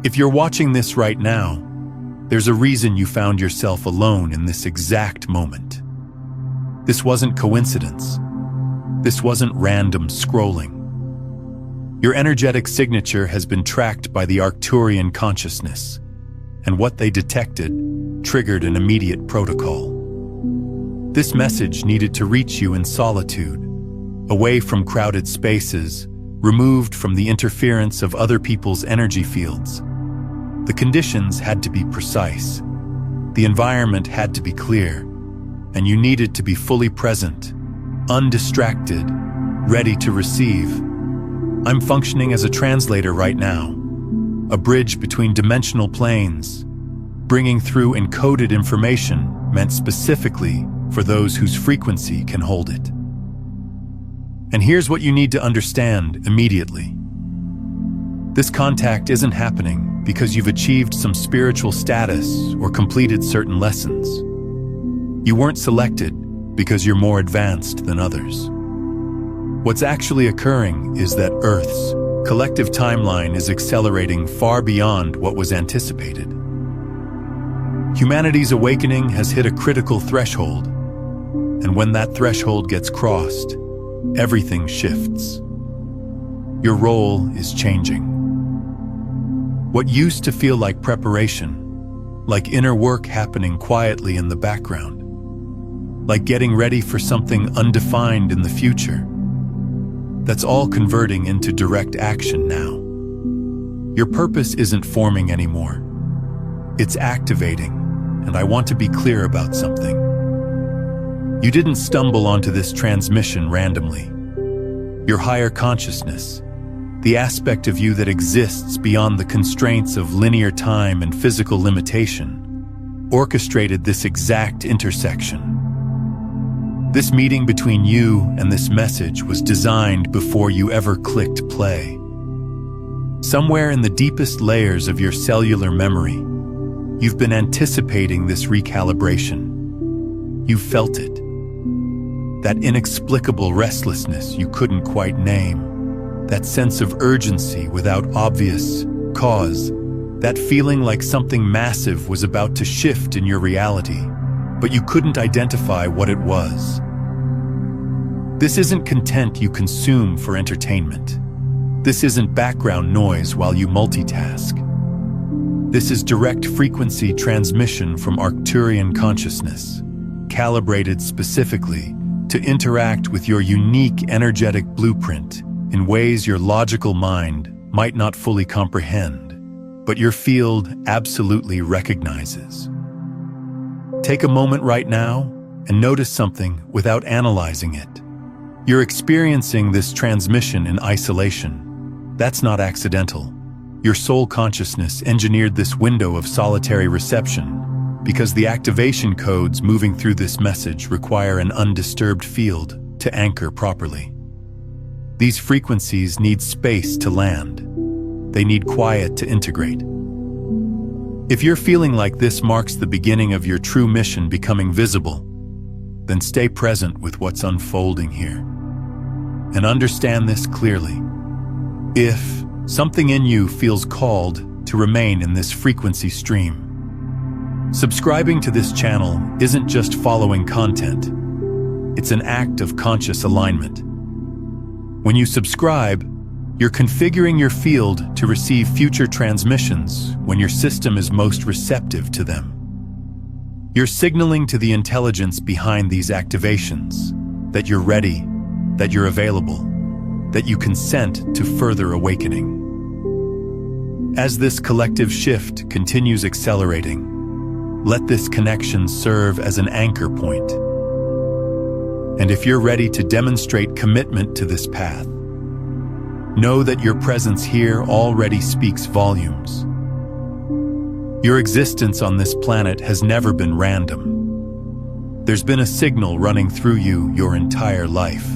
If you're watching this right now, there's a reason you found yourself alone in this exact moment. This wasn't coincidence. This wasn't random scrolling. Your energetic signature has been tracked by the Arcturian consciousness, and what they detected triggered an immediate protocol. This message needed to reach you in solitude, away from crowded spaces, removed from the interference of other people's energy fields. The conditions had to be precise. The environment had to be clear, and you needed to be fully present, undistracted, ready to receive. I'm functioning as a translator right now, a bridge between dimensional planes, bringing through encoded information meant specifically for those whose frequency can hold it. And here's what you need to understand immediately. This contact isn't happening because you've achieved some spiritual status or completed certain lessons. You weren't selected because you're more advanced than others. What's actually occurring is that Earth's collective timeline is accelerating far beyond what was anticipated. Humanity's awakening has hit a critical threshold, and when that threshold gets crossed, everything shifts. Your role is changing. What used to feel like preparation, like inner work happening quietly in the background, like getting ready for something undefined in the future, that's all converting into direct action now. Your purpose isn't forming anymore. It's activating, and I want to be clear about something. You didn't stumble onto this transmission randomly. Your higher consciousness, the aspect of you that exists beyond the constraints of linear time and physical limitation, orchestrated this exact intersection. This meeting between you and this message was designed before you ever clicked play. Somewhere in the deepest layers of your cellular memory, you've been anticipating this recalibration. You've felt it. That inexplicable restlessness you couldn't quite name. That sense of urgency without obvious cause. That feeling like something massive was about to shift in your reality, but you couldn't identify what it was. This isn't content you consume for entertainment. This isn't background noise while you multitask. This is direct frequency transmission from Arcturian consciousness, calibrated specifically to interact with your unique energetic blueprint in ways your logical mind might not fully comprehend, but your field absolutely recognizes. Take a moment right now and notice something without analyzing it. You're experiencing this transmission in isolation. That's not accidental. Your soul consciousness engineered this window of solitary reception because the activation codes moving through this message require an undisturbed field to anchor properly. These frequencies need space to land. They need quiet to integrate. If you're feeling like this marks the beginning of your true mission becoming visible, then stay present with what's unfolding here. And understand this clearly. If something in you feels called to remain in this frequency stream, subscribing to this channel isn't just following content. It's an act of conscious alignment. When you subscribe, you're configuring your field to receive future transmissions when your system is most receptive to them. You're signaling to the intelligence behind these activations that you're ready, that you're available, that you consent to further awakening. As this collective shift continues accelerating, let this connection serve as an anchor point. And if you're ready to demonstrate commitment to this path, know that your presence here already speaks volumes. Your existence on this planet has never been random. There's been a signal running through you your entire life.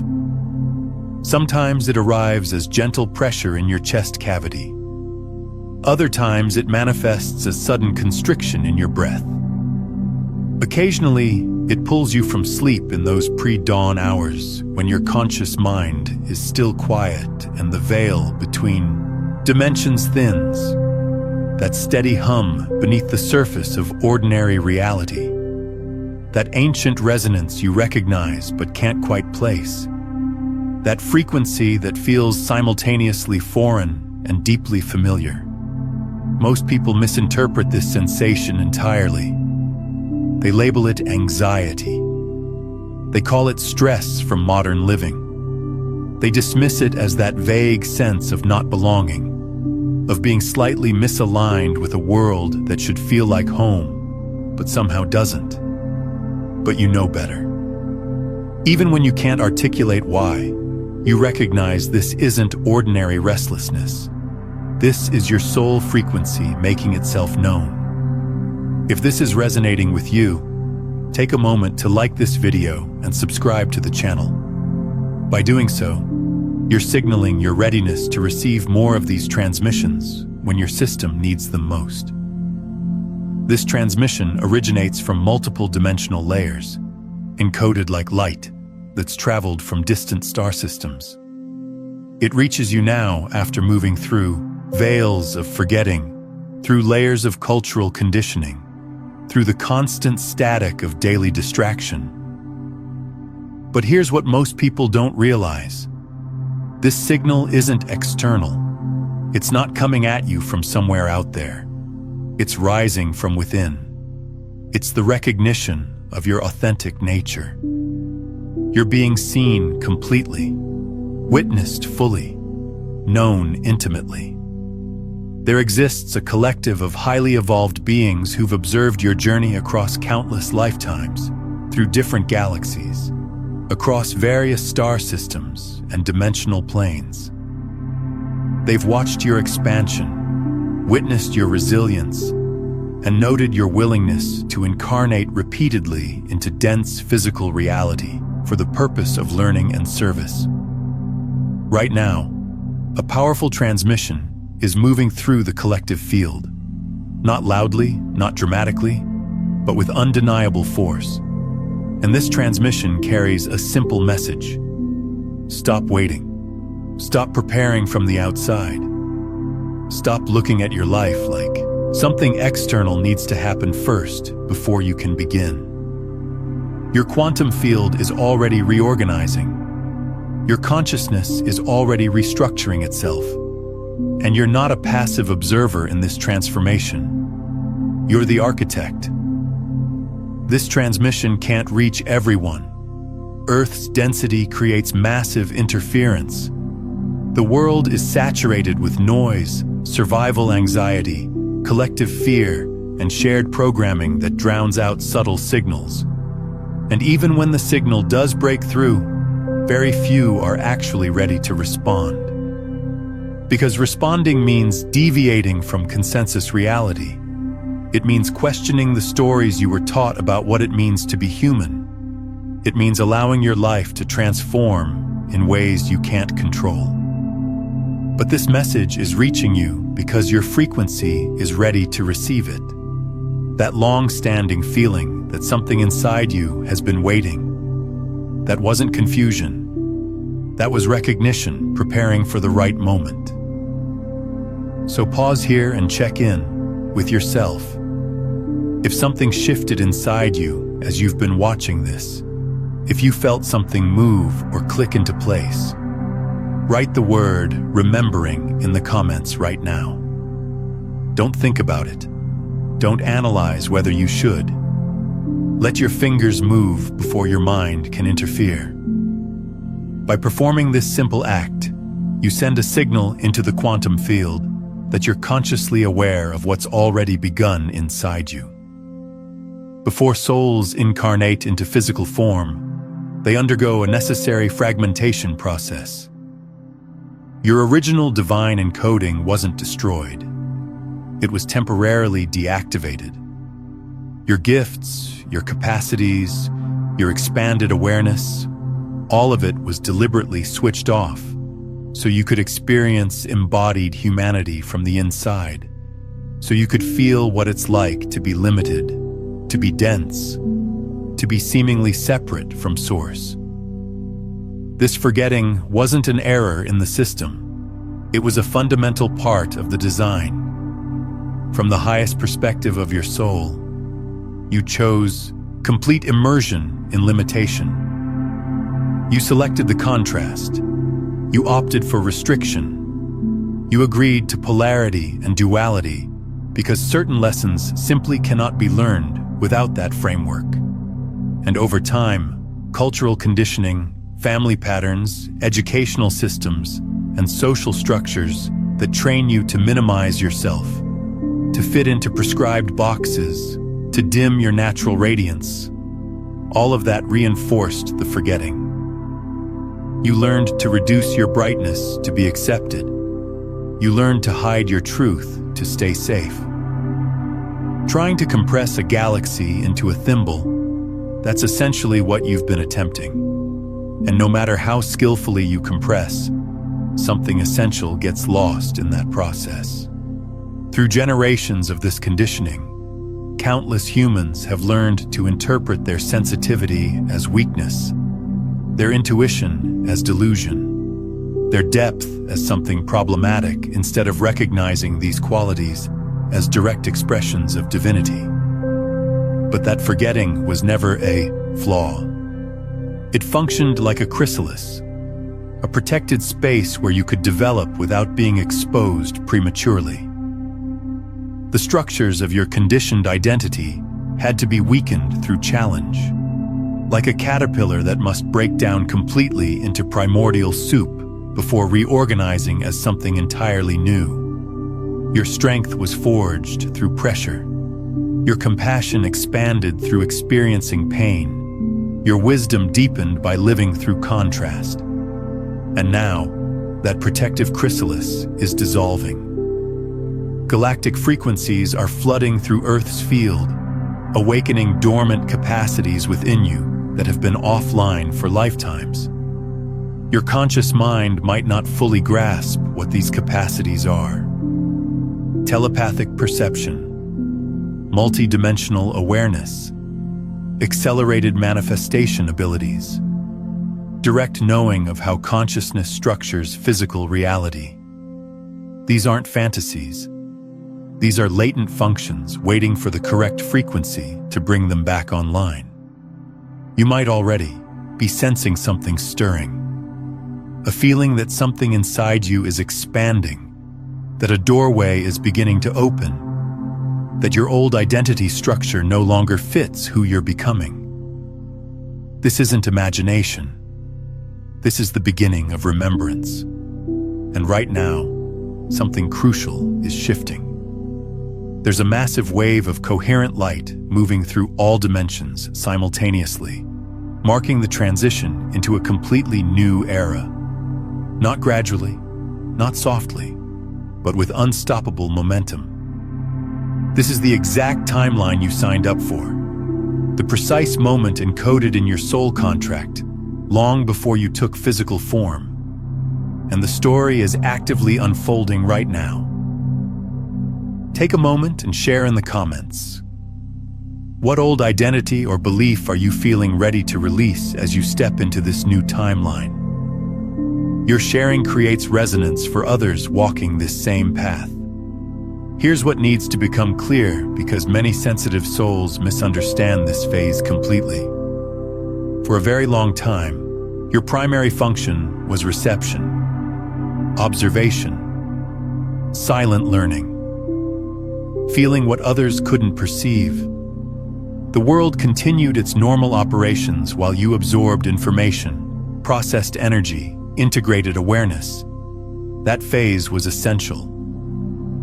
Sometimes it arrives as gentle pressure in your chest cavity. Other times it manifests as sudden constriction in your breath. Occasionally, it pulls you from sleep in those pre-dawn hours when your conscious mind is still quiet and the veil between dimensions thins. that steady hum beneath the surface of ordinary reality, that ancient resonance you recognize but can't quite place, that frequency that feels simultaneously foreign and deeply familiar. Most people misinterpret this sensation entirely. They label it anxiety. They call it stress from modern living. They dismiss it as that vague sense of not belonging, of being slightly misaligned with a world that should feel like home, but somehow doesn't. But you know better. Even when you can't articulate why, you recognize this isn't ordinary restlessness. This is your soul frequency making itself known. If this is resonating with you, take a moment to like this video and subscribe to the channel. By doing so, you're signaling your readiness to receive more of these transmissions when your system needs them most. This transmission originates from multiple dimensional layers, encoded like light that's traveled from distant star systems. It reaches you now after moving through veils of forgetting, through layers of cultural conditioning, through the constant static of daily distraction. But here's what most people don't realize. This signal isn't external. It's not coming at you from somewhere out there. It's rising from within. It's the recognition of your authentic nature. You're being seen completely, witnessed fully, known intimately. There exists a collective of highly evolved beings who've observed your journey across countless lifetimes, through different galaxies, across various star systems and dimensional planes. They've watched your expansion, witnessed your resilience, and noted your willingness to incarnate repeatedly into dense physical reality for the purpose of learning and service. Right now, a powerful transmission is moving through the collective field, not loudly, not dramatically, but with undeniable force. And this transmission carries a simple message. Stop waiting. Stop preparing from the outside. Stop looking at your life like something external needs to happen first before you can begin. Your quantum field is already reorganizing. Your consciousness is already restructuring itself. And you're not a passive observer in this transformation. You're the architect. This transmission can't reach everyone. Earth's density creates massive interference. The world is saturated with noise, survival anxiety, collective fear, and shared programming that drowns out subtle signals. And even when the signal does break through, very few are actually ready to respond. Because responding means deviating from consensus reality. It means questioning the stories you were taught about what it means to be human. It means allowing your life to transform in ways you can't control. But this message is reaching you because your frequency is ready to receive it. That long-standing feeling that something inside you has been waiting. That wasn't confusion. That was recognition preparing for the right moment. So pause here and check in with yourself. If something shifted inside you as you've been watching this, if you felt something move or click into place, write the word remembering in the comments right now. Don't think about it. Don't analyze whether you should. Let your fingers move before your mind can interfere. By performing this simple act, you send a signal into the quantum field that you're consciously aware of what's already begun inside you. Before souls incarnate into physical form, they undergo a necessary fragmentation process. Your original divine encoding wasn't destroyed. It was temporarily deactivated. Your gifts, your capacities, your expanded awareness, all of it was deliberately switched off so you could experience embodied humanity from the inside, so you could feel what it's like to be limited, to be dense, to be seemingly separate from Source. This forgetting wasn't an error in the system. It was a fundamental part of the design. From the highest perspective of your soul, you chose complete immersion in limitation. You selected the contrast. You opted for restriction. You agreed to polarity and duality because certain lessons simply cannot be learned without that framework. And over time, cultural conditioning, family patterns, educational systems, and social structures that train you to minimize yourself, to fit into prescribed boxes, to dim your natural radiance. All of that reinforced the forgetting. You learned to reduce your brightness to be accepted. You learned to hide your truth to stay safe. Trying to compress a galaxy into a thimble, that's essentially what you've been attempting. And no matter how skillfully you compress, something essential gets lost in that process. Through generations of this conditioning, countless humans have learned to interpret their sensitivity as weakness, their intuition as delusion, their depth as something problematic instead of recognizing these qualities as direct expressions of divinity. But that forgetting was never a flaw. It functioned like a chrysalis, a protected space where you could develop without being exposed prematurely. The structures of your conditioned identity had to be weakened through challenge, like a caterpillar that must break down completely into primordial soup before reorganizing as something entirely new. Your strength was forged through pressure. Your compassion expanded through experiencing pain. Your wisdom deepened by living through contrast. And now, that protective chrysalis is dissolving. Galactic frequencies are flooding through Earth's field, awakening dormant capacities within you that have been offline for lifetimes. Your conscious mind might not fully grasp what these capacities are. Telepathic perception, multidimensional awareness, accelerated manifestation abilities, direct knowing of how consciousness structures physical reality. These aren't fantasies. These are latent functions waiting for the correct frequency to bring them back online. You might already be sensing something stirring, a feeling that something inside you is expanding, that a doorway is beginning to open, that your old identity structure no longer fits who you're becoming. This isn't imagination. This is the beginning of remembrance. And right now, something crucial is shifting. There's a massive wave of coherent light moving through all dimensions simultaneously, marking the transition into a completely new era. Not gradually, not softly, but with unstoppable momentum. This is the exact timeline you signed up for, the precise moment encoded in your soul contract, long before you took physical form. And the story is actively unfolding right now. Take a moment and share in the comments. What old identity or belief are you feeling ready to release as you step into this new timeline? Your sharing creates resonance for others walking this same path. Here's what needs to become clear because many sensitive souls misunderstand this phase completely. For a very long time, your primary function was reception, observation, silent learning, feeling what others couldn't perceive. The world continued its normal operations while you absorbed information, processed energy, integrated awareness. That phase was essential.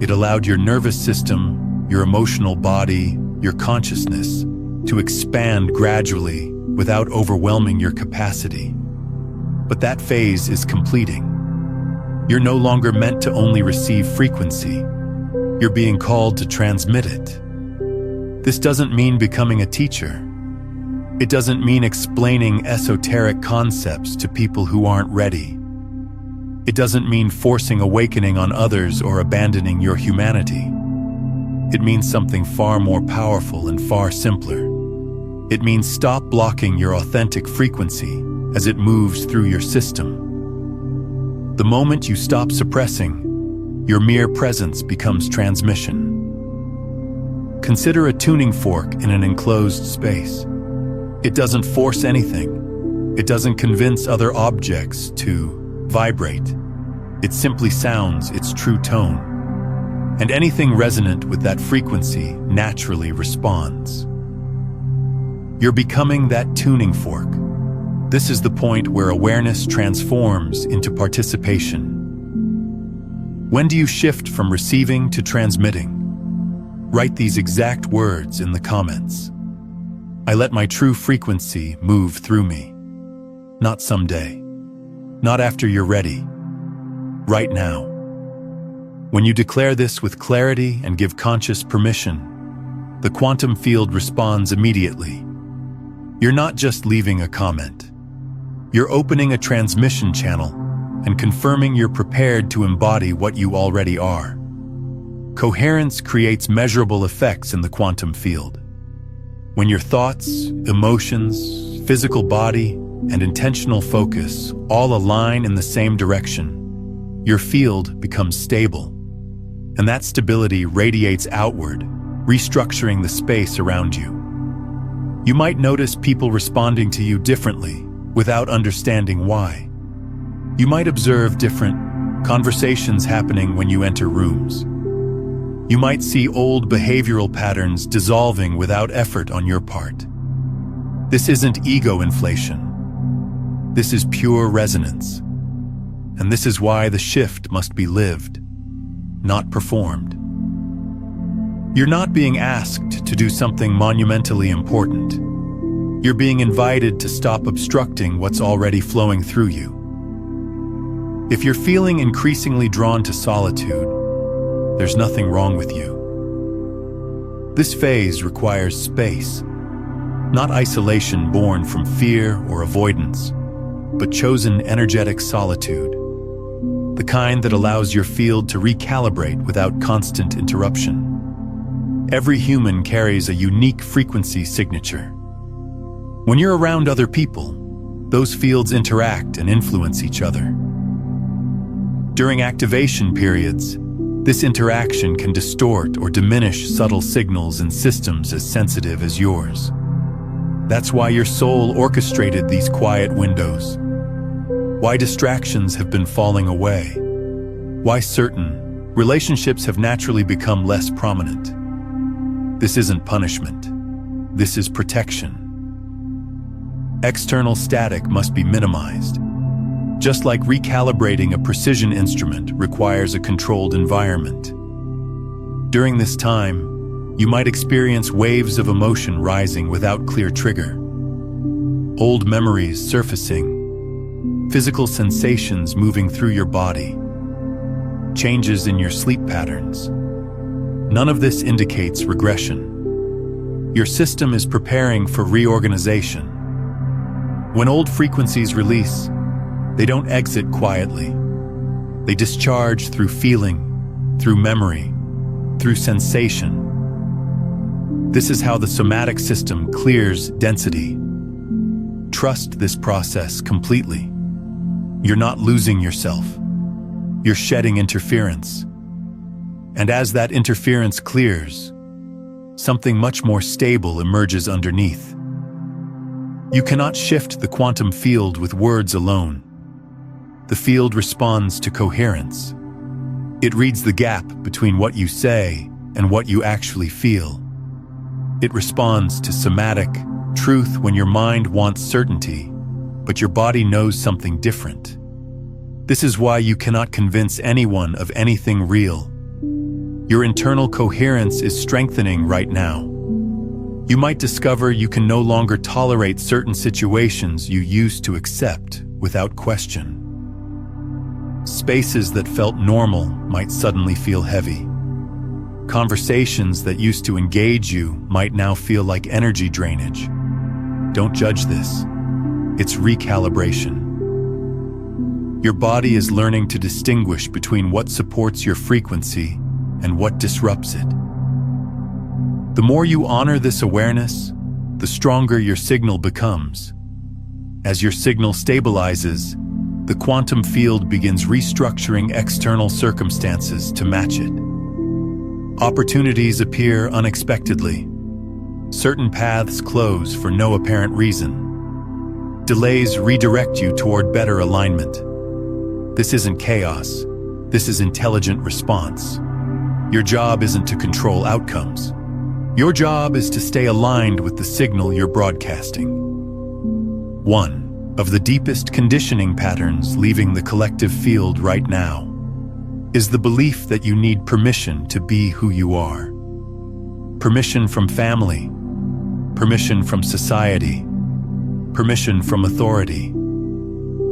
It allowed your nervous system, your emotional body, your consciousness to expand gradually without overwhelming your capacity. But that phase is completing. You're no longer meant to only receive frequency. You're being called to transmit it. This doesn't mean becoming a teacher. It doesn't mean explaining esoteric concepts to people who aren't ready. It doesn't mean forcing awakening on others or abandoning your humanity. It means something far more powerful and far simpler. It means stop blocking your authentic frequency as it moves through your system. The moment you stop suppressing, your mere presence becomes transmission. Consider a tuning fork in an enclosed space. It doesn't force anything. It doesn't convince other objects to vibrate. It simply sounds its true tone. And anything resonant with that frequency naturally responds. You're becoming that tuning fork. This is the point where awareness transforms into participation. When do you shift from receiving to transmitting? Write these exact words in the comments. I let my true frequency move through me. Not someday. Not after you're ready. Right now. When you declare this with clarity and give conscious permission, the quantum field responds immediately. You're not just leaving a comment. You're opening a transmission channel and confirming you're prepared to embody what you already are. Coherence creates measurable effects in the quantum field. When your thoughts, emotions, physical body, and intentional focus all align in the same direction, your field becomes stable. And that stability radiates outward, restructuring the space around you. You might notice people responding to you differently without understanding why. You might observe different conversations happening when you enter rooms. You might see old behavioral patterns dissolving without effort on your part. This isn't ego inflation. This is pure resonance. And this is why the shift must be lived, not performed. You're not being asked to do something monumentally important. You're being invited to stop obstructing what's already flowing through you. If you're feeling increasingly drawn to solitude, there's nothing wrong with you. This phase requires space, not isolation born from fear or avoidance, but chosen energetic solitude, the kind that allows your field to recalibrate without constant interruption. Every human carries a unique frequency signature. When you're around other people, those fields interact and influence each other. During activation periods, this interaction can distort or diminish subtle signals in systems as sensitive as yours. That's why your soul orchestrated these quiet windows. Why distractions have been falling away. Why certain relationships have naturally become less prominent. This isn't punishment. This is protection. External static must be minimized. Just like recalibrating a precision instrument requires a controlled environment. During this time, you might experience waves of emotion rising without clear trigger. Old memories surfacing, physical sensations moving through your body, changes in your sleep patterns. None of this indicates regression. Your system is preparing for reorganization. When old frequencies release, they don't exit quietly. They discharge through feeling, through memory, through sensation. This is how the somatic system clears density. Trust this process completely. You're not losing yourself. You're shedding interference. And as that interference clears, something much more stable emerges underneath. You cannot shift the quantum field with words alone. The field responds to coherence. It reads the gap between what you say and what you actually feel. It responds to somatic truth when your mind wants certainty, but your body knows something different. This is why you cannot convince anyone of anything real. Your internal coherence is strengthening right now. You might discover you can no longer tolerate certain situations you used to accept without question. Spaces that felt normal might suddenly feel heavy. Conversations that used to engage you might now feel like energy drainage. Don't judge this. It's recalibration. Your body is learning to distinguish between what supports your frequency and what disrupts it. The more you honor this awareness, the stronger your signal becomes. As your signal stabilizes, the quantum field begins restructuring external circumstances to match it. Opportunities appear unexpectedly. Certain paths close for no apparent reason. Delays redirect you toward better alignment. This isn't chaos. This is intelligent response. Your job isn't to control outcomes. Your job is to stay aligned with the signal you're broadcasting. One of the deepest conditioning patterns leaving the collective field right now is the belief that you need permission to be who you are. Permission from family, permission from society, permission from authority,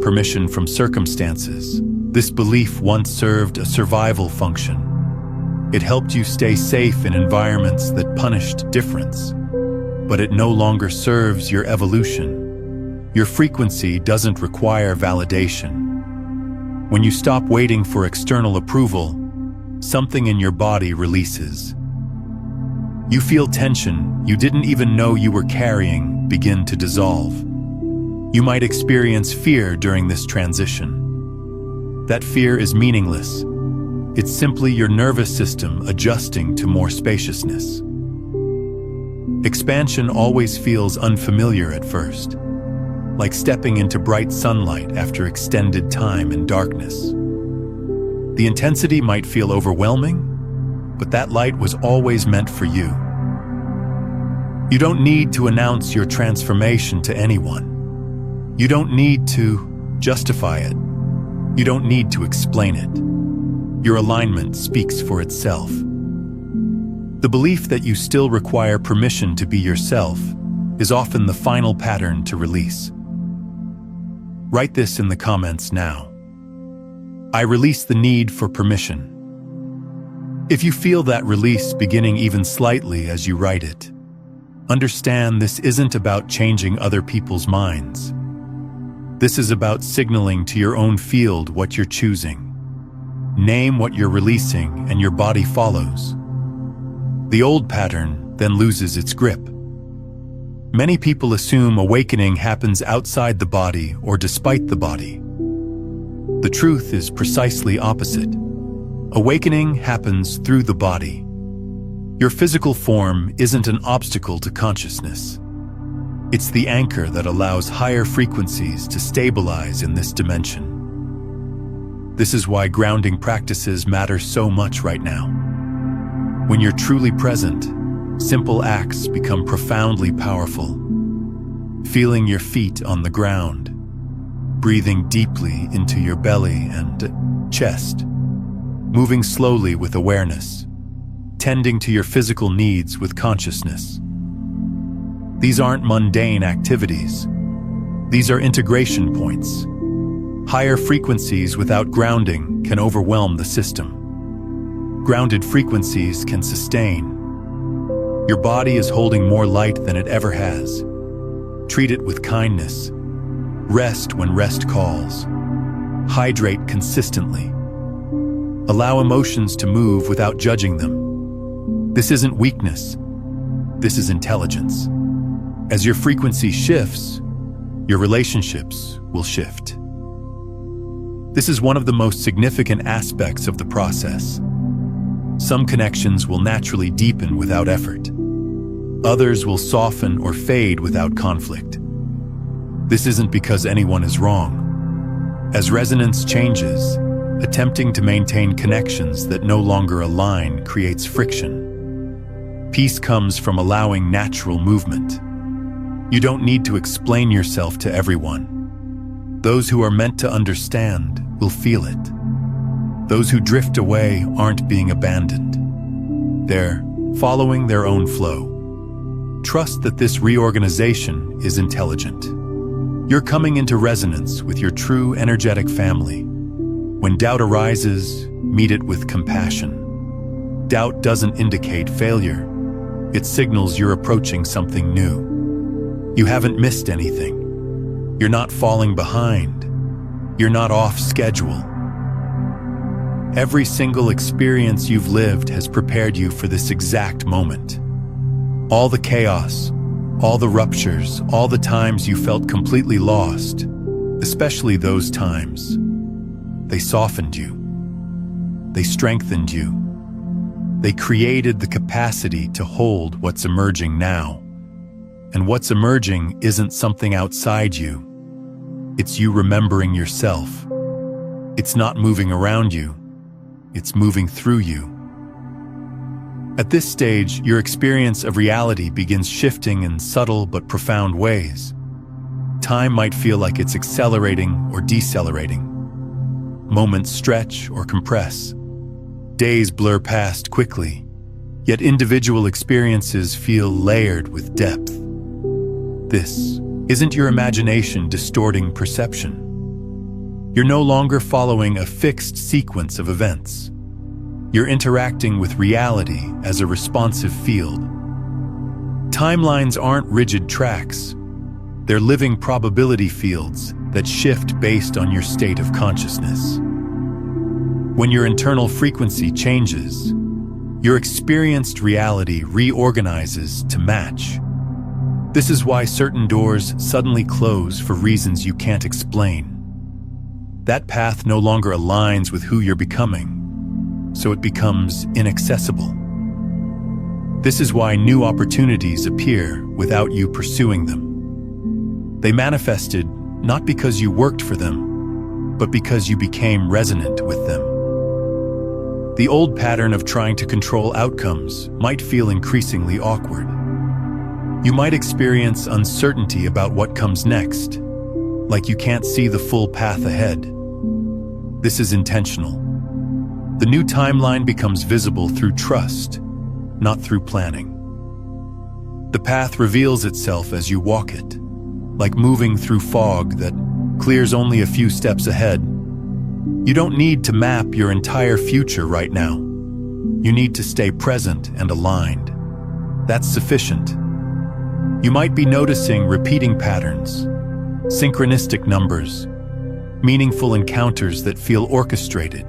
permission from circumstances. This belief once served a survival function. It helped you stay safe in environments that punished difference, but it no longer serves your evolution. Your frequency doesn't require validation. When you stop waiting for external approval, something in your body releases. You feel tension you didn't even know you were carrying begin to dissolve. You might experience fear during this transition. That fear is meaningless. It's simply your nervous system adjusting to more spaciousness. Expansion always feels unfamiliar at first, like stepping into bright sunlight after extended time in darkness. The intensity might feel overwhelming, but that light was always meant for you. You don't need to announce your transformation to anyone. You don't need to justify it. You don't need to explain it. Your alignment speaks for itself. The belief that you still require permission to be yourself is often the final pattern to release. Write this in the comments now. I release the need for permission. If you feel that release beginning even slightly as you write it, understand this isn't about changing other people's minds. This is about signaling to your own field what you're choosing. Name what you're releasing and your body follows. The old pattern then loses its grip. Many people assume awakening happens outside the body or despite the body. The truth is precisely opposite. Awakening happens through the body. Your physical form isn't an obstacle to consciousness. It's the anchor that allows higher frequencies to stabilize in this dimension. This is why grounding practices matter so much right now. When you're truly present, simple acts become profoundly powerful. Feeling your feet on the ground, breathing deeply into your belly and chest, moving slowly with awareness, tending to your physical needs with consciousness. These aren't mundane activities. These are integration points. Higher frequencies without grounding can overwhelm the system. Grounded frequencies can sustain. Your body is holding more light than it ever has. Treat it with kindness. Rest when rest calls. Hydrate consistently. Allow emotions to move without judging them. This isn't weakness. This is intelligence. As your frequency shifts, your relationships will shift. This is one of the most significant aspects of the process. Some connections will naturally deepen without effort. Others will soften or fade without conflict. This isn't because anyone is wrong. As resonance changes, attempting to maintain connections that no longer align creates friction. Peace comes from allowing natural movement. You don't need to explain yourself to everyone. Those who are meant to understand will feel it. Those who drift away aren't being abandoned. They're following their own flow. Trust that this reorganization is intelligent. You're coming into resonance with your true energetic family. When doubt arises, meet it with compassion. Doubt doesn't indicate failure. It signals you're approaching something new. You haven't missed anything. You're not falling behind. You're not off schedule. Every single experience you've lived has prepared you for this exact moment. All the chaos, all the ruptures, all the times you felt completely lost, especially those times, they softened you. They strengthened you. They created the capacity to hold what's emerging now. And what's emerging isn't something outside you. It's you remembering yourself. It's not moving around you. It's moving through you. At this stage, your experience of reality begins shifting in subtle but profound ways. Time might feel like it's accelerating or decelerating. Moments stretch or compress. Days blur past quickly, yet individual experiences feel layered with depth. This isn't your imagination distorting perception. You're no longer following a fixed sequence of events. You're interacting with reality as a responsive field. Timelines aren't rigid tracks. They're living probability fields that shift based on your state of consciousness. When your internal frequency changes, your experienced reality reorganizes to match. This is why certain doors suddenly close for reasons you can't explain. That path no longer aligns with who you're becoming, so it becomes inaccessible. This is why new opportunities appear without you pursuing them. They manifested not because you worked for them, but because you became resonant with them. The old pattern of trying to control outcomes might feel increasingly awkward. You might experience uncertainty about what comes next, like you can't see the full path ahead. This is intentional. The new timeline becomes visible through trust, not through planning. The path reveals itself as you walk it, like moving through fog that clears only a few steps ahead. You don't need to map your entire future right now. You need to stay present and aligned. That's sufficient. You might be noticing repeating patterns, synchronistic numbers, meaningful encounters that feel orchestrated,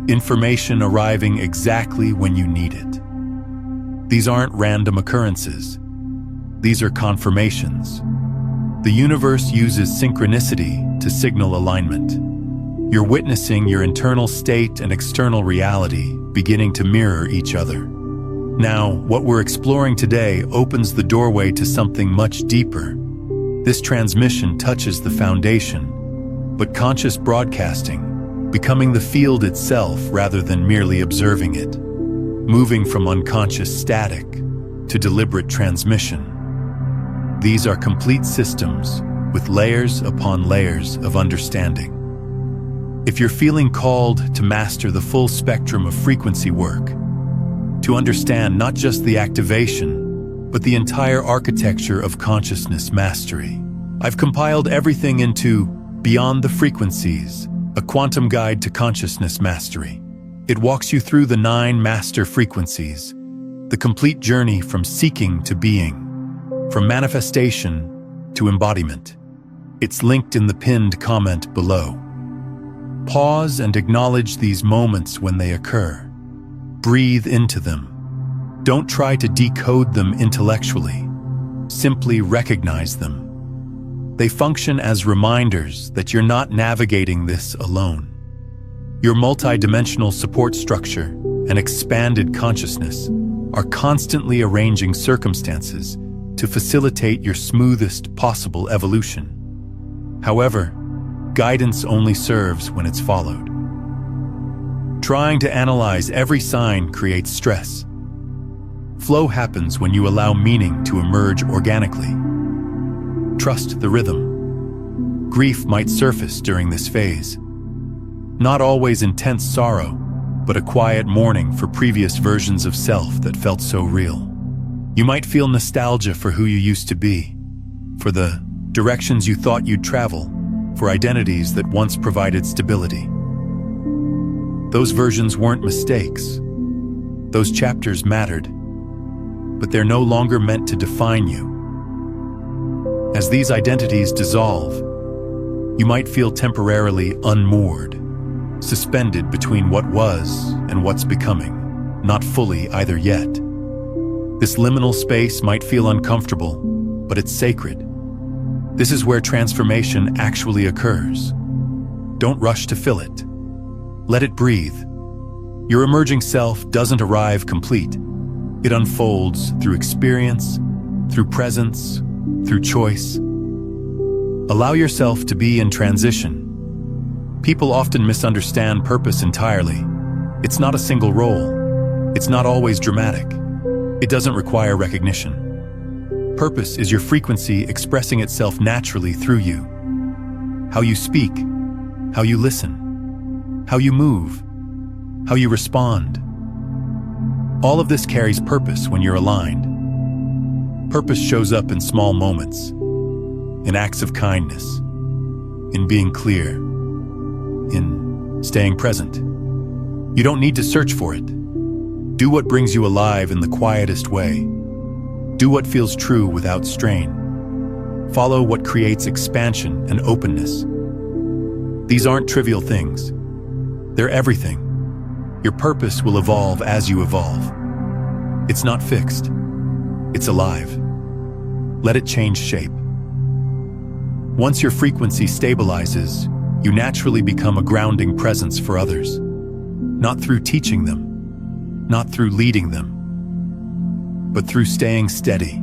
information arriving exactly when you need it. These aren't random occurrences. These are confirmations. The universe uses synchronicity to signal alignment. You're witnessing your internal state and external reality beginning to mirror each other. Now, what we're exploring today opens the doorway to something much deeper. This transmission touches the foundation, but conscious broadcasting, becoming the field itself rather than merely observing it, moving from unconscious static to deliberate transmission. These are complete systems with layers upon layers of understanding. If you're feeling called to master the full spectrum of frequency work, to understand not just the activation, but the entire architecture of consciousness mastery, I've compiled everything into Beyond the Frequencies, a quantum guide to consciousness mastery. It walks you through the 9 master frequencies, the complete journey from seeking to being, from manifestation to embodiment. It's linked in the pinned comment below. Pause and acknowledge these moments when they occur. Breathe into them. Don't try to decode them intellectually. Simply recognize them. They function as reminders that you're not navigating this alone. Your multidimensional support structure and expanded consciousness are constantly arranging circumstances to facilitate your smoothest possible evolution. However, guidance only serves when it's followed. Trying to analyze every sign creates stress. Flow happens when you allow meaning to emerge organically. Trust the rhythm. Grief might surface during this phase. Not always intense sorrow, but a quiet mourning for previous versions of self that felt so real. You might feel nostalgia for who you used to be, for the directions you thought you'd travel, for identities that once provided stability. Those versions weren't mistakes. Those chapters mattered, but they're no longer meant to define you. As these identities dissolve, you might feel temporarily unmoored, suspended between what was and what's becoming, not fully either yet. This liminal space might feel uncomfortable, but it's sacred. This is where transformation actually occurs. Don't rush to fill it. Let it breathe. Your emerging self doesn't arrive complete. It unfolds through experience, through presence, through choice. Allow yourself to be in transition. People often misunderstand purpose entirely. It's not a single role. It's not always dramatic. It doesn't require recognition. Purpose is your frequency expressing itself naturally through you. How you speak, how you listen, how you move, how you respond. All of this carries purpose when you're aligned. Purpose shows up in small moments, in acts of kindness, in being clear, in staying present. You don't need to search for it. Do what brings you alive in the quietest way. Do what feels true without strain. Follow what creates expansion and openness. These aren't trivial things. They're everything. Your purpose will evolve as you evolve. It's not fixed. It's alive. Let it change shape. Once your frequency stabilizes, you naturally become a grounding presence for others. Not through teaching them, not through leading them, but through staying steady.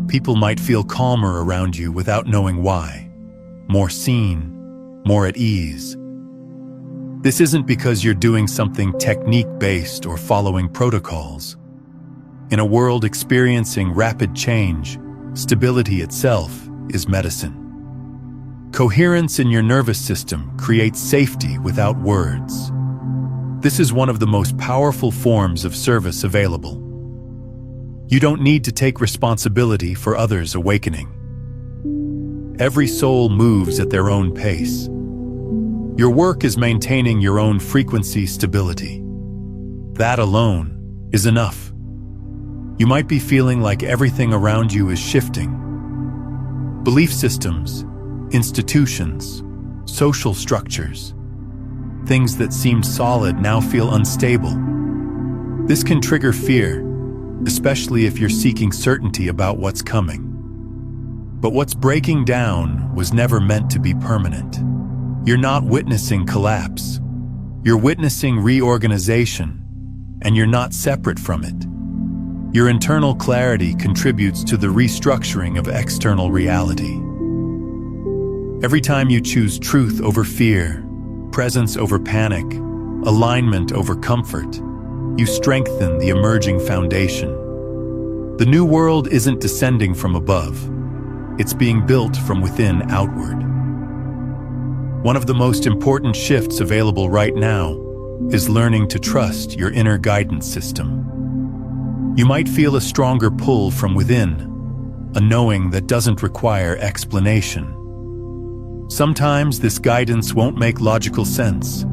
People might feel calmer around you without knowing why. More seen, more at ease. This isn't because you're doing something technique-based or following protocols. In a world experiencing rapid change, stability itself is medicine. Coherence in your nervous system creates safety without words. This is one of the most powerful forms of service available. You don't need to take responsibility for others' awakening. Every soul moves at their own pace. Your work is maintaining your own frequency stability. That alone is enough. You might be feeling like everything around you is shifting. Belief systems, institutions, social structures, things that seemed solid now feel unstable. This can trigger fear, especially if you're seeking certainty about what's coming. But what's breaking down was never meant to be permanent. You're not witnessing collapse. You're witnessing reorganization, and you're not separate from it. Your internal clarity contributes to the restructuring of external reality. Every time you choose truth over fear, presence over panic, alignment over comfort, you strengthen the emerging foundation. The new world isn't descending from above. It's being built from within outward. One of the most important shifts available right now is learning to trust your inner guidance system. You might feel a stronger pull from within, a knowing that doesn't require explanation. Sometimes this guidance won't make logical sense,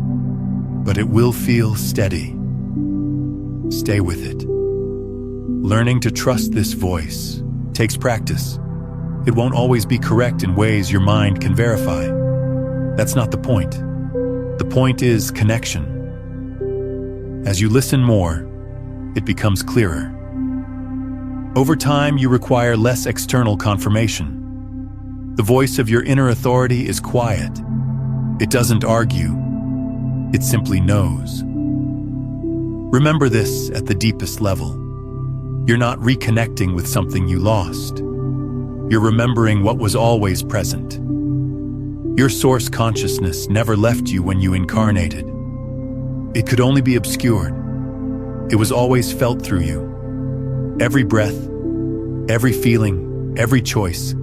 but it will feel steady. Stay with it. Learning to trust this voice takes practice. It won't always be correct in ways your mind can verify. That's not the point. The point is connection. As you listen more, it becomes clearer. Over time, you require less external confirmation. The voice of your inner authority is quiet. It doesn't argue. It simply knows. Remember this at the deepest level. You're not reconnecting with something you lost. You're remembering what was always present. Your source consciousness never left you when you incarnated. It could only be obscured. It was always felt through you. Every breath, every feeling, every choice.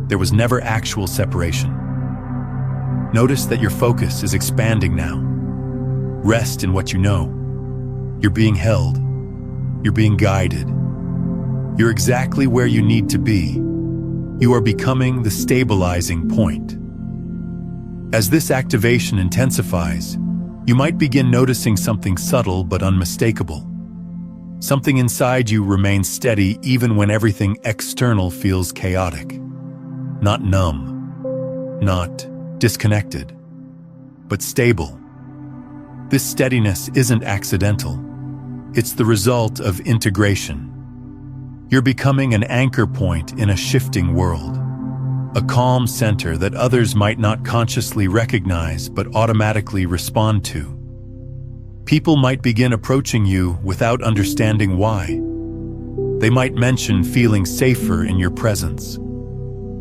There was never actual separation. Notice that your focus is expanding now. Rest in what you know. You're being held. You're being guided. You're exactly where you need to be. You are becoming the stabilizing point. As this activation intensifies, you might begin noticing something subtle but unmistakable. Something inside you remains steady even when everything external feels chaotic. Not numb, not disconnected, but stable. This steadiness isn't accidental. It's the result of integration. You're becoming an anchor point in a shifting world. A calm center that others might not consciously recognize but automatically respond to. People might begin approaching you without understanding why. They might mention feeling safer in your presence.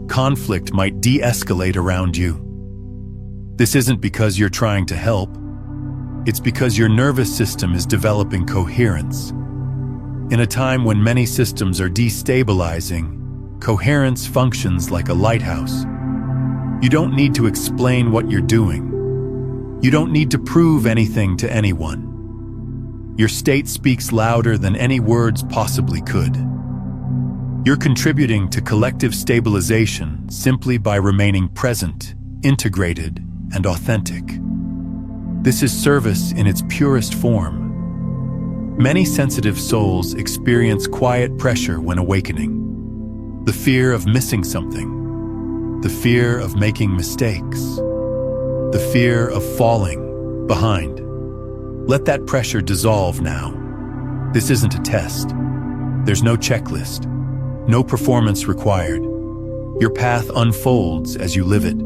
Conflict might de-escalate around you. This isn't because you're trying to help. It's because your nervous system is developing coherence. In a time when many systems are destabilizing, coherence functions like a lighthouse. You don't need to explain what you're doing. You don't need to prove anything to anyone. Your state speaks louder than any words possibly could. You're contributing to collective stabilization simply by remaining present, integrated, and authentic. This is service in its purest form. Many sensitive souls experience quiet pressure when awakening. The fear of missing something. The fear of making mistakes. The fear of falling behind. Let that pressure dissolve now. This isn't a test. There's no checklist, no performance required. Your path unfolds as you live it,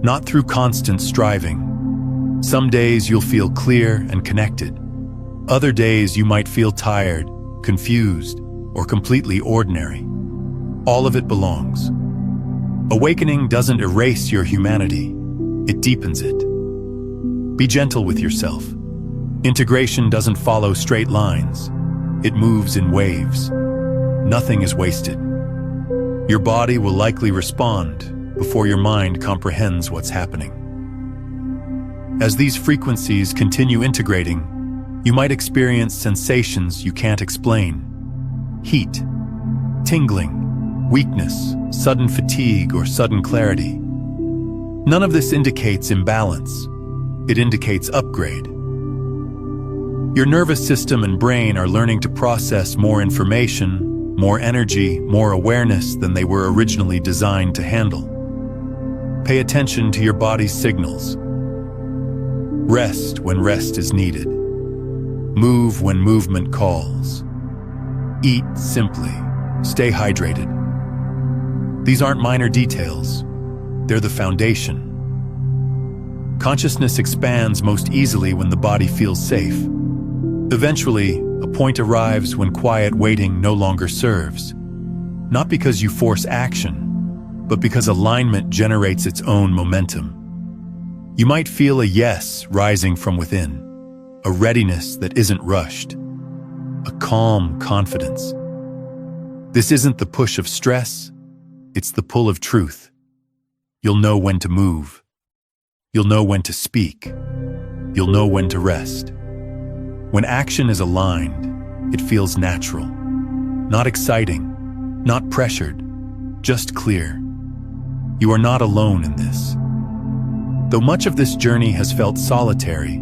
not through constant striving. Some days you'll feel clear and connected. Other days you might feel tired, confused, or completely ordinary. All of it belongs. Awakening doesn't erase your humanity. It deepens it. Be gentle with yourself. Integration doesn't follow straight lines. It moves in waves. Nothing is wasted. Your body will likely respond before your mind comprehends what's happening. As these frequencies continue integrating, you might experience sensations you can't explain. Heat, tingling, weakness, sudden fatigue, or sudden clarity. None of this indicates imbalance. It indicates upgrade. Your nervous system and brain are learning to process more information, more energy, more awareness than they were originally designed to handle. Pay attention to your body's signals. Rest when rest is needed. Move when movement calls. Eat simply. Stay hydrated. These aren't minor details. They're the foundation. Consciousness expands most easily when the body feels safe. Eventually, a point arrives when quiet waiting no longer serves. Not because you force action, but because alignment generates its own momentum. You might feel a yes rising from within, a readiness that isn't rushed, a calm confidence. This isn't the push of stress, it's the pull of truth. You'll know when to move. You'll know when to speak. You'll know when to rest. When action is aligned, it feels natural. Not exciting, not pressured, just clear. You are not alone in this. Though much of this journey has felt solitary,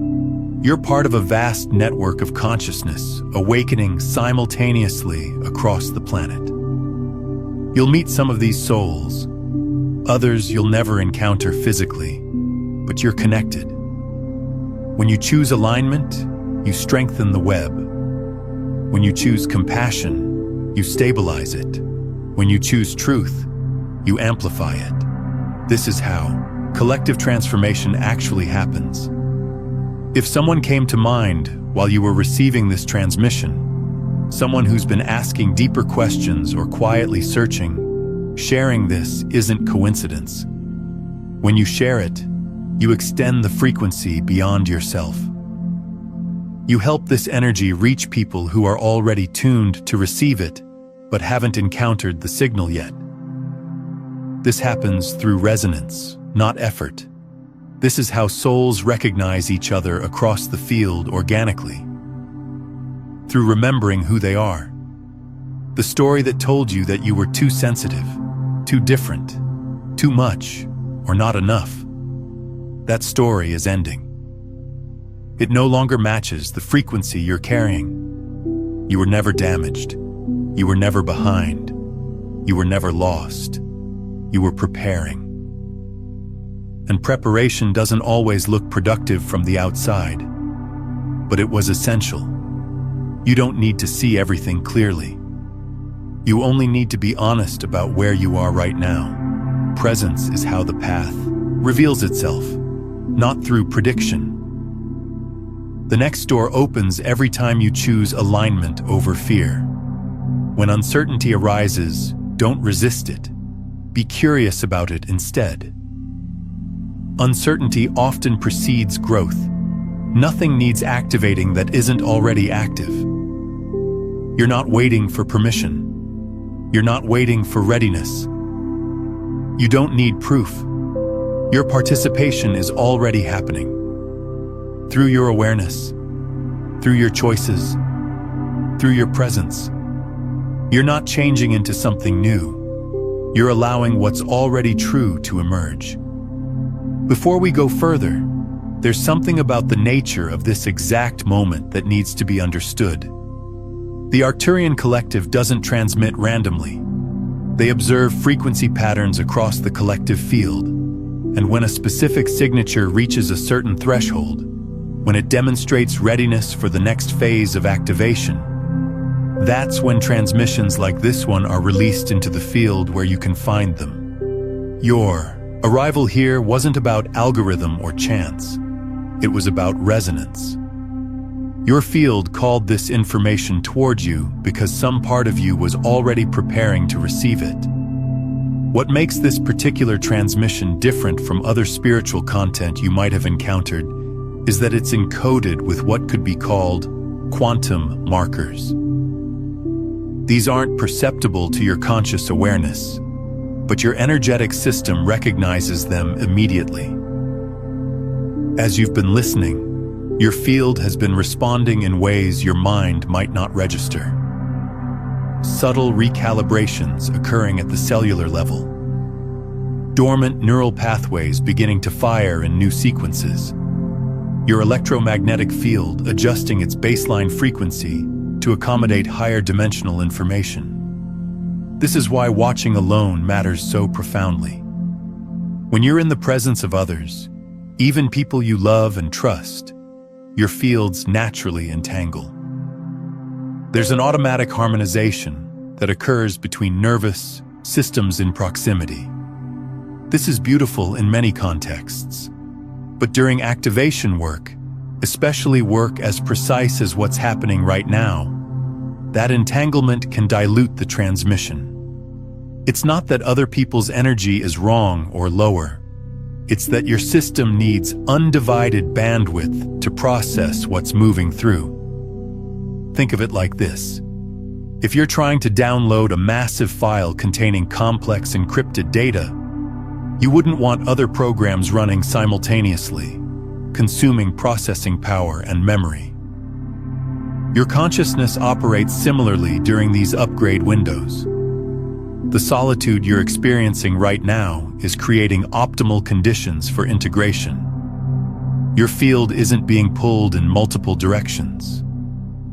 you're part of a vast network of consciousness awakening simultaneously across the planet. You'll meet some of these souls. Others you'll never encounter physically, but you're connected. When you choose alignment, you strengthen the web. When you choose compassion, you stabilize it. When you choose truth, you amplify it. This is how collective transformation actually happens. If someone came to mind while you were receiving this transmission, someone who's been asking deeper questions or quietly searching, sharing this isn't coincidence. When you share it, you extend the frequency beyond yourself. You help this energy reach people who are already tuned to receive it, but haven't encountered the signal yet. This happens through resonance, not effort. This is how souls recognize each other across the field organically. Through remembering who they are. The story that told you that you were too sensitive, too different, too much, or not enough. That story is ending. It no longer matches the frequency you're carrying. You were never damaged. You were never behind. You were never lost. You were preparing. And preparation doesn't always look productive from the outside, but it was essential. You don't need to see everything clearly. You only need to be honest about where you are right now. Presence is how the path reveals itself, not through prediction. The next door opens every time you choose alignment over fear. When uncertainty arises, don't resist it. Be curious about it instead. Uncertainty often precedes growth. Nothing needs activating that isn't already active. You're not waiting for permission. You're not waiting for readiness. You don't need proof. Your participation is already happening. Through your awareness, through your choices, through your presence. You're not changing into something new. You're allowing what's already true to emerge. Before we go further, there's something about the nature of this exact moment that needs to be understood. The Arcturian collective doesn't transmit randomly. They observe frequency patterns across the collective field, and when a specific signature reaches a certain threshold, when it demonstrates readiness for the next phase of activation, that's when transmissions like this one are released into the field where you can find them. Your arrival here wasn't about algorithm or chance. It was about resonance. Your field called this information toward you because some part of you was already preparing to receive it. What makes this particular transmission different from other spiritual content you might have encountered is that it's encoded with what could be called quantum markers. These aren't perceptible to your conscious awareness, but your energetic system recognizes them immediately. As you've been listening, your field has been responding in ways your mind might not register. Subtle recalibrations occurring at the cellular level. Dormant neural pathways beginning to fire in new sequences. Your electromagnetic field adjusting its baseline frequency to accommodate higher dimensional information. This is why watching alone matters so profoundly. When you're in the presence of others, even people you love and trust, your fields naturally entangle. There's an automatic harmonization that occurs between nervous systems in proximity. This is beautiful in many contexts, but during activation work, especially work as precise as what's happening right now, that entanglement can dilute the transmission. It's not that other people's energy is wrong or lower. It's that your system needs undivided bandwidth to process what's moving through. Think of it like this. If you're trying to download a massive file containing complex encrypted data, you wouldn't want other programs running simultaneously, consuming processing power and memory. Your consciousness operates similarly during these upgrade windows. The solitude you're experiencing right now is creating optimal conditions for integration. Your field isn't being pulled in multiple directions.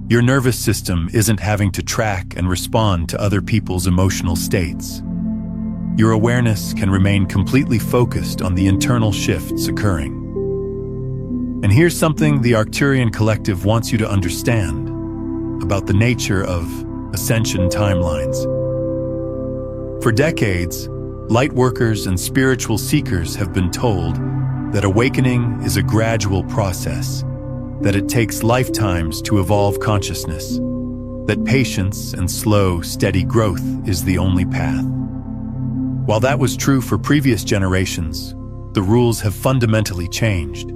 Your nervous system isn't having to track and respond to other people's emotional states. Your awareness can remain completely focused on the internal shifts occurring. And here's something the Arcturian collective wants you to understand about the nature of ascension timelines. For decades, lightworkers and spiritual seekers have been told that awakening is a gradual process, that it takes lifetimes to evolve consciousness, that patience and slow, steady growth is the only path. While that was true for previous generations, the rules have fundamentally changed.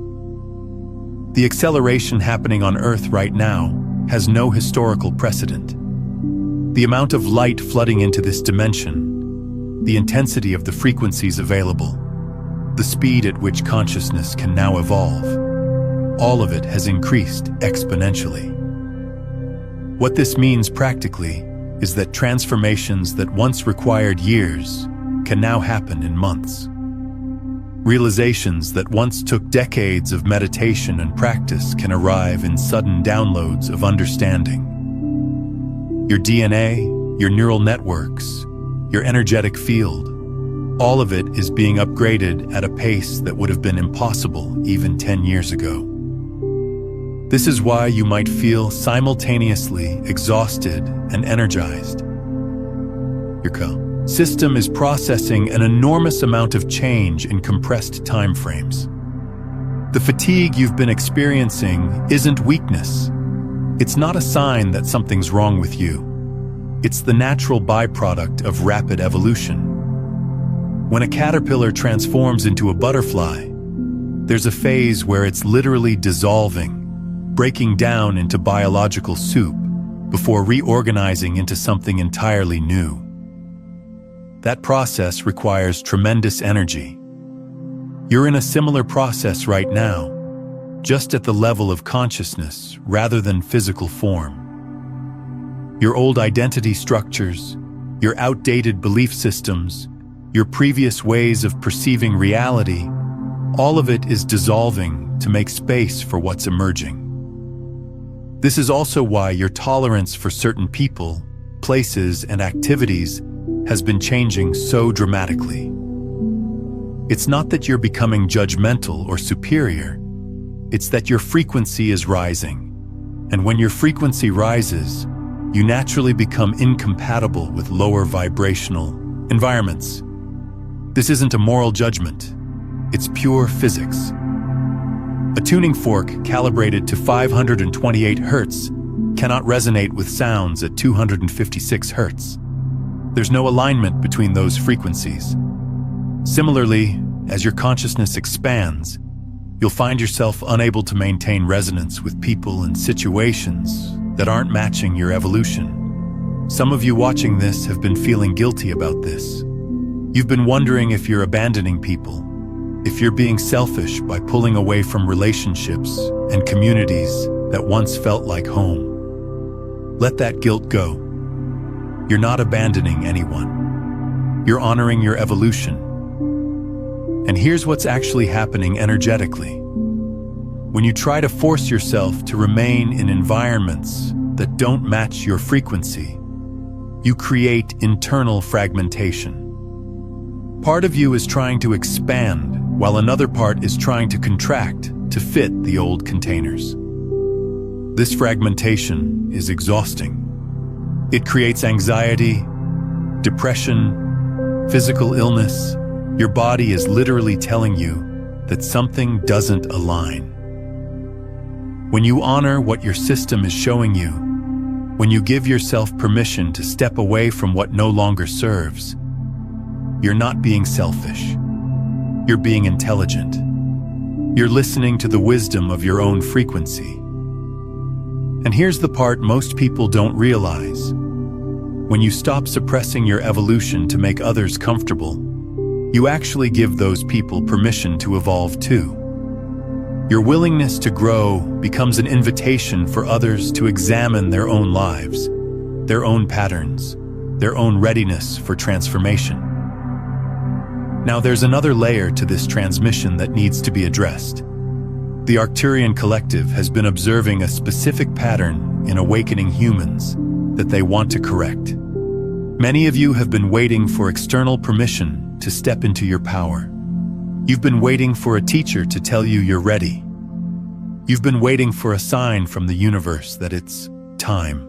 The acceleration happening on Earth right now has no historical precedent. The amount of light flooding into this dimension, the intensity of the frequencies available, the speed at which consciousness can now evolve, all of it has increased exponentially. What this means practically is that transformations that once required years can now happen in months. Realizations that once took decades of meditation and practice can arrive in sudden downloads of understanding. Your DNA, your neural networks, your energetic field, all of it is being upgraded at a pace that would have been impossible even 10 years ago. This is why you might feel simultaneously exhausted and energized. Your system is processing an enormous amount of change in compressed time frames. The fatigue you've been experiencing isn't weakness. It's not a sign that something's wrong with you. It's the natural byproduct of rapid evolution. When a caterpillar transforms into a butterfly, there's a phase where it's literally dissolving, breaking down into biological soup before reorganizing into something entirely new. That process requires tremendous energy. You're in a similar process right now, just at the level of consciousness rather than physical form. Your old identity structures, your outdated belief systems, your previous ways of perceiving reality, all of it is dissolving to make space for what's emerging. This is also why your tolerance for certain people, places, and activities has been changing so dramatically. It's not that you're becoming judgmental or superior, it's that your frequency is rising. And when your frequency rises, you naturally become incompatible with lower vibrational environments. This isn't a moral judgment, it's pure physics. A tuning fork calibrated to 528 Hz cannot resonate with sounds at 256 Hz. There's no alignment between those frequencies. Similarly, as your consciousness expands, you'll find yourself unable to maintain resonance with people and situations that aren't matching your evolution. Some of you watching this have been feeling guilty about this. You've been wondering if you're abandoning people, if you're being selfish by pulling away from relationships and communities that once felt like home. Let that guilt go. You're not abandoning anyone. You're honoring your evolution. And here's what's actually happening energetically. When you try to force yourself to remain in environments that don't match your frequency, you create internal fragmentation. Part of you is trying to expand, while another part is trying to contract to fit the old containers. This fragmentation is exhausting. It creates anxiety, depression, physical illness. Your body is literally telling you that something doesn't align. When you honor what your system is showing you, when you give yourself permission to step away from what no longer serves, you're not being selfish. You're being intelligent. You're listening to the wisdom of your own frequency. And here's the part most people don't realize. When you stop suppressing your evolution to make others comfortable, you actually give those people permission to evolve too. Your willingness to grow becomes an invitation for others to examine their own lives, their own patterns, their own readiness for transformation. Now there's another layer to this transmission that needs to be addressed. The Arcturian collective has been observing a specific pattern in awakening humans that they want to correct. Many of you have been waiting for external permission to step into your power. You've been waiting for a teacher to tell you you're ready. You've been waiting for a sign from the universe that it's time.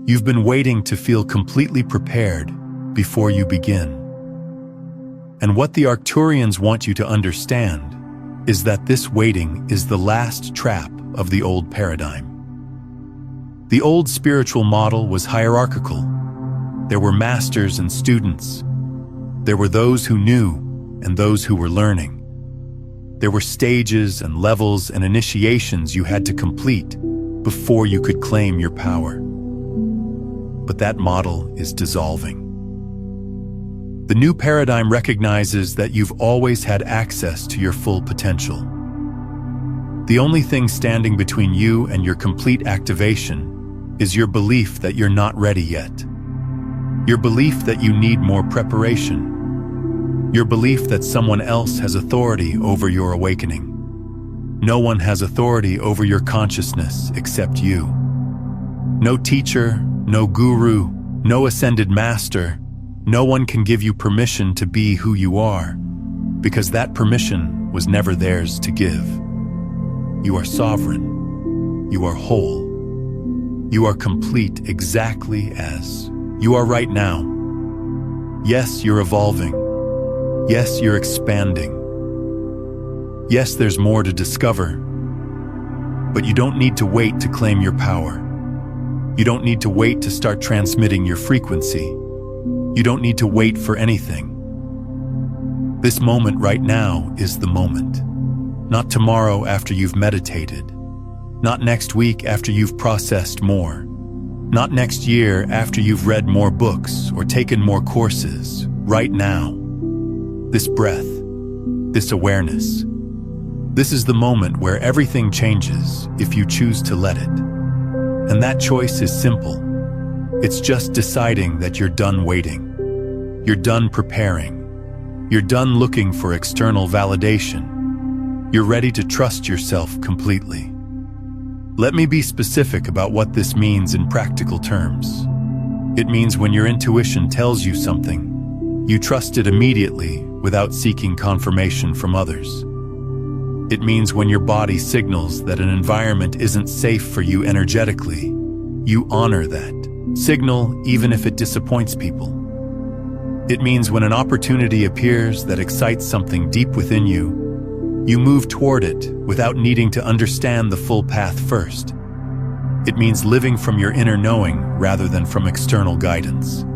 You've been waiting to feel completely prepared before you begin. And what the Arcturians want you to understand is that this waiting is the last trap of the old paradigm. The old spiritual model was hierarchical. There were masters and students. There were those who knew and those who were learning. There were stages and levels and initiations you had to complete before you could claim your power. But that model is dissolving. The new paradigm recognizes that you've always had access to your full potential. The only thing standing between you and your complete activation is your belief that you're not ready yet. Your belief that you need more preparation. Your belief that someone else has authority over your awakening. No one has authority over your consciousness except you. No teacher, no guru, no ascended master, no one can give you permission to be who you are, because that permission was never theirs to give. You are sovereign. You are whole. You are complete exactly as you are right now. Yes, you're evolving. Yes, you're expanding. Yes, there's more to discover, but you don't need to wait to claim your power. You don't need to wait to start transmitting your frequency. You don't need to wait for anything. This moment right now is the moment. Not tomorrow after you've meditated. Not next week after you've processed more. Not next year after you've read more books or taken more courses. Right now. This breath, this awareness. This is the moment where everything changes if you choose to let it. And that choice is simple. It's just deciding that you're done waiting. You're done preparing. You're done looking for external validation. You're ready to trust yourself completely. Let me be specific about what this means in practical terms. It means when your intuition tells you something, you trust it immediately without seeking confirmation from others. It means when your body signals that an environment isn't safe for you energetically, you honor that signal even if it disappoints people. It means when an opportunity appears that excites something deep within you, you move toward it without needing to understand the full path first. It means living from your inner knowing rather than from external guidance.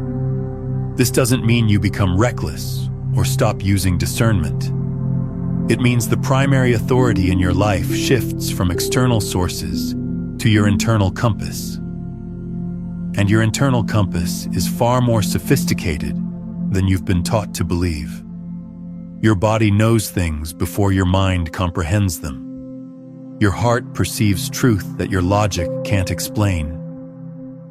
This doesn't mean you become reckless or stop using discernment. It means the primary authority in your life shifts from external sources to your internal compass. And your internal compass is far more sophisticated than you've been taught to believe. Your body knows things before your mind comprehends them. Your heart perceives truth that your logic can't explain.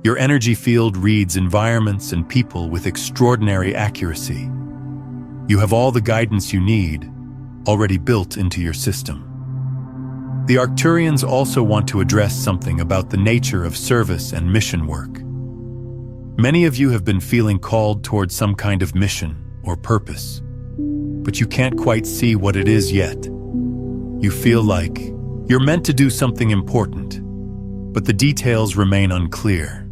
Your energy field reads environments and people with extraordinary accuracy. You have all the guidance you need already built into your system. The Arcturians also want to address something about the nature of service and mission work. Many of you have been feeling called towards some kind of mission or purpose, but you can't quite see what it is yet. You feel like you're meant to do something important, but the details remain unclear.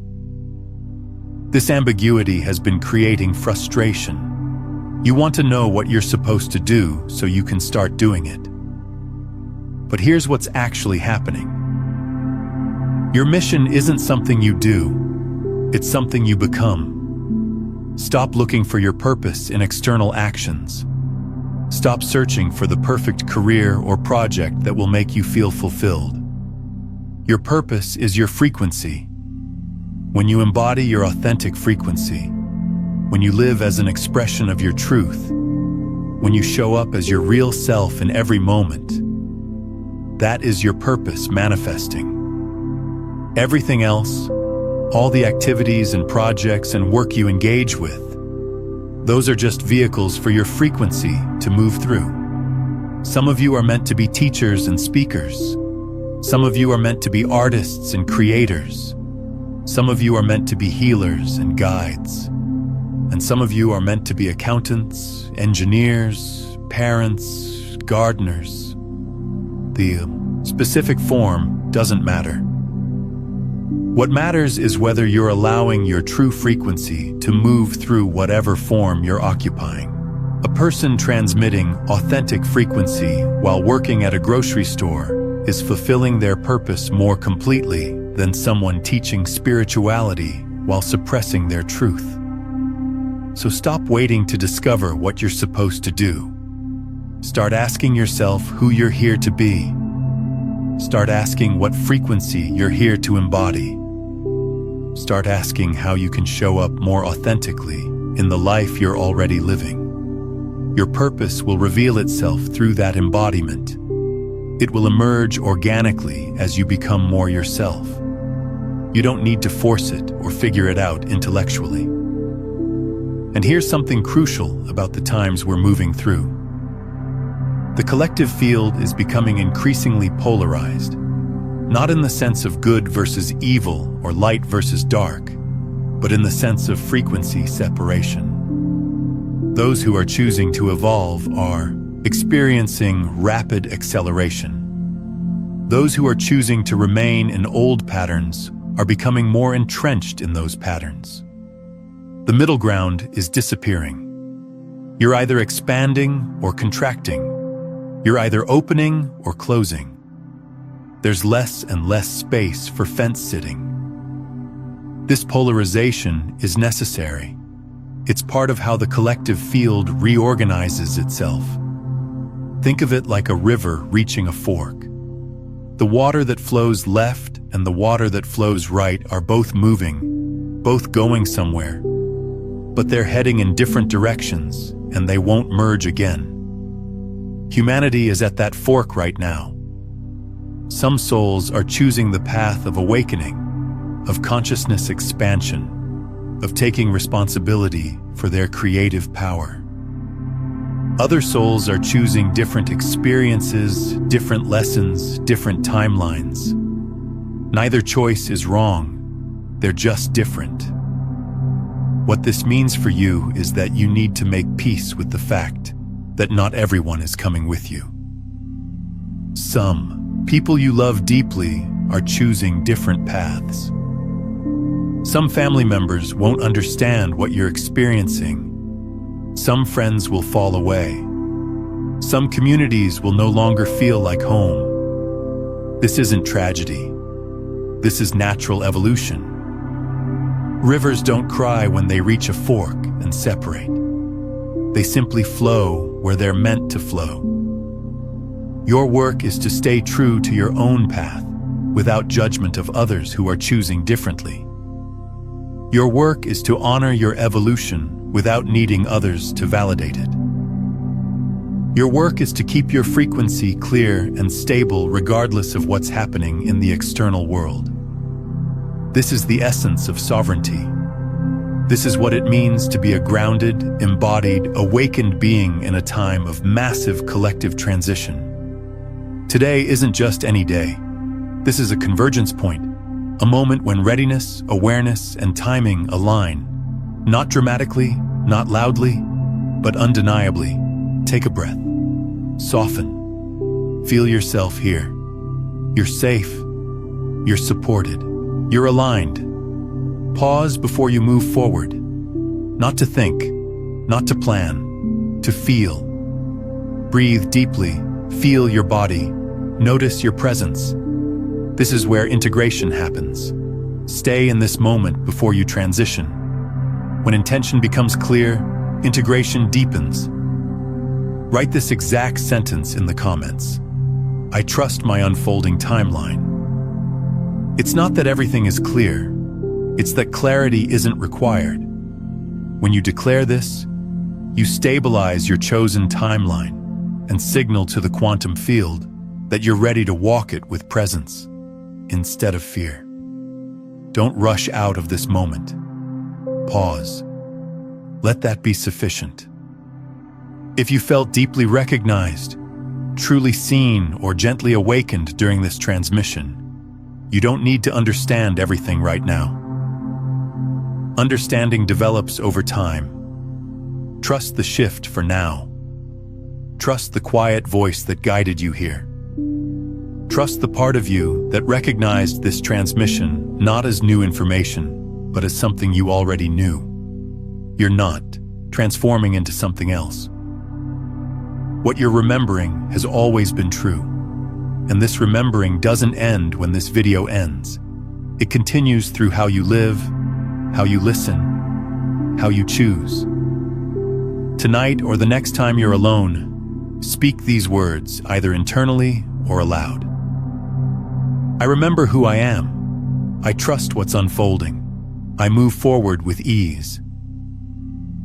This ambiguity has been creating frustration. You want to know what you're supposed to do so you can start doing it. But here's what's actually happening. Your mission isn't something you do, it's something you become. Stop looking for your purpose in external actions. Stop searching for the perfect career or project that will make you feel fulfilled. Your purpose is your frequency. When you embody your authentic frequency, when you live as an expression of your truth, when you show up as your real self in every moment, that is your purpose manifesting. Everything else, all the activities and projects and work you engage with, those are just vehicles for your frequency to move through. Some of you are meant to be teachers and speakers. Some of you are meant to be artists and creators. Some of you are meant to be healers and guides. And some of you are meant to be accountants, engineers, parents, gardeners. The specific form doesn't matter. What matters is whether you're allowing your true frequency to move through whatever form you're occupying. A person transmitting authentic frequency while working at a grocery store is fulfilling their purpose more completely than someone teaching spirituality while suppressing their truth. So stop waiting to discover what you're supposed to do. Start asking yourself who you're here to be. Start asking what frequency you're here to embody. Start asking how you can show up more authentically in the life you're already living. Your purpose will reveal itself through that embodiment. It will emerge organically as you become more yourself. You don't need to force it or figure it out intellectually. And here's something crucial about the times we're moving through. The collective field is becoming increasingly polarized, not in the sense of good versus evil or light versus dark, but in the sense of frequency separation. Those who are choosing to evolve are experiencing rapid acceleration. Those who are choosing to remain in old patterns are becoming more entrenched in those patterns. The middle ground is disappearing. You're either expanding or contracting. You're either opening or closing. There's less and less space for fence-sitting. This polarization is necessary. It's part of how the collective field reorganizes itself. Think of it like a river reaching a fork. The water that flows left and the water that flows right are both moving, both going somewhere, but they're heading in different directions and they won't merge again. Humanity is at that fork right now. Some souls are choosing the path of awakening, of consciousness expansion, of taking responsibility for their creative power. Other souls are choosing different experiences, different lessons, different timelines. Neither choice is wrong, they're just different. What this means for you is that you need to make peace with the fact that not everyone is coming with you. Some people you love deeply are choosing different paths. Some family members won't understand what you're experiencing. Some friends will fall away. Some communities will no longer feel like home. This isn't tragedy. This is natural evolution. Rivers don't cry when they reach a fork and separate. They simply flow where they're meant to flow. Your work is to stay true to your own path without judgment of others who are choosing differently. Your work is to honor your evolution without needing others to validate it. Your work is to keep your frequency clear and stable regardless of what's happening in the external world. This is the essence of sovereignty. This is what it means to be a grounded, embodied, awakened being in a time of massive collective transition. Today isn't just any day. This is a convergence point, a moment when readiness, awareness, and timing align. Not dramatically, not loudly, but undeniably. Take a breath. Soften. Feel yourself here. You're safe. You're supported. You're aligned. Pause before you move forward. Not to think, not to plan, to feel. Breathe deeply. Feel your body. Notice your presence. This is where integration happens. Stay in this moment before you transition. When intention becomes clear, integration deepens. Write this exact sentence in the comments. I trust my unfolding timeline. It's not that everything is clear. It's that clarity isn't required. When you declare this, you stabilize your chosen timeline and signal to the quantum field that you're ready to walk it with presence instead of fear. Don't rush out of this moment. Pause. Let that be sufficient. If you felt deeply recognized, truly seen, or gently awakened during this transmission, you don't need to understand everything right now. Understanding develops over time. Trust the shift for now. Trust the quiet voice that guided you here. Trust the part of you that recognized this transmission not as new information, but as something you already knew. You're not transforming into something else. What you're remembering has always been true, and this remembering doesn't end when this video ends. It continues through how you live, how you listen, how you choose. Tonight or the next time you're alone, speak these words either internally or aloud. I remember who I am. I trust what's unfolding. I move forward with ease.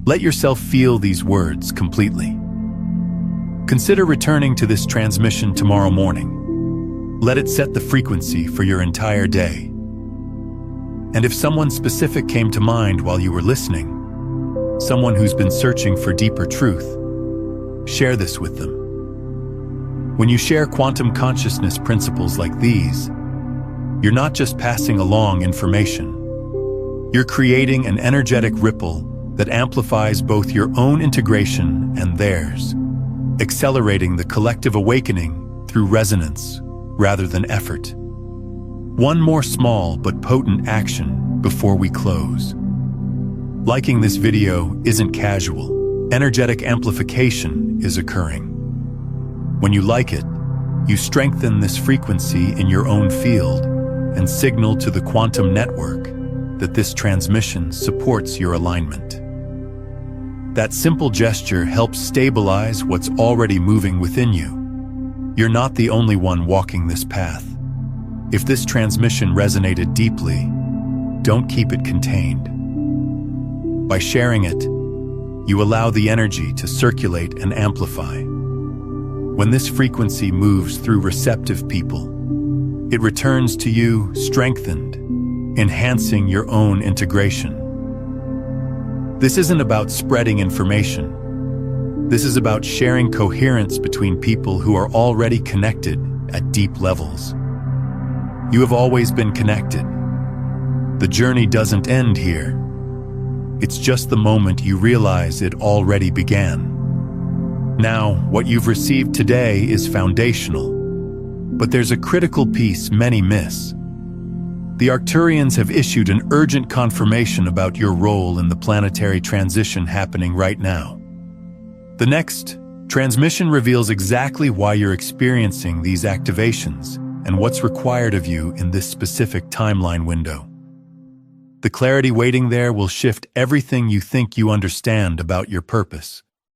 Let yourself feel these words completely. Consider returning to this transmission tomorrow morning. Let it set the frequency for your entire day. And if someone specific came to mind while you were listening, someone who's been searching for deeper truth, share this with them. When you share quantum consciousness principles like these, you're not just passing along information. You're creating an energetic ripple that amplifies both your own integration and theirs, accelerating the collective awakening through resonance rather than effort. One more small but potent action before we close. Liking this video isn't casual. Energetic amplification is occurring. When you like it, you strengthen this frequency in your own field and signal to the quantum network that this transmission supports your alignment. That simple gesture helps stabilize what's already moving within you. You're not the only one walking this path. If this transmission resonated deeply, don't keep it contained. By sharing it, you allow the energy to circulate and amplify. When this frequency moves through receptive people, it returns to you strengthened, enhancing your own integration. This isn't about spreading information. This is about sharing coherence between people who are already connected at deep levels. You have always been connected. The journey doesn't end here. It's just the moment you realize it already began. Now, what you've received today is foundational, but there's a critical piece many miss. The Arcturians have issued an urgent confirmation about your role in the planetary transition happening right now. The next transmission reveals exactly why you're experiencing these activations and what's required of you in this specific timeline window. The clarity waiting there will shift everything you think you understand about your purpose.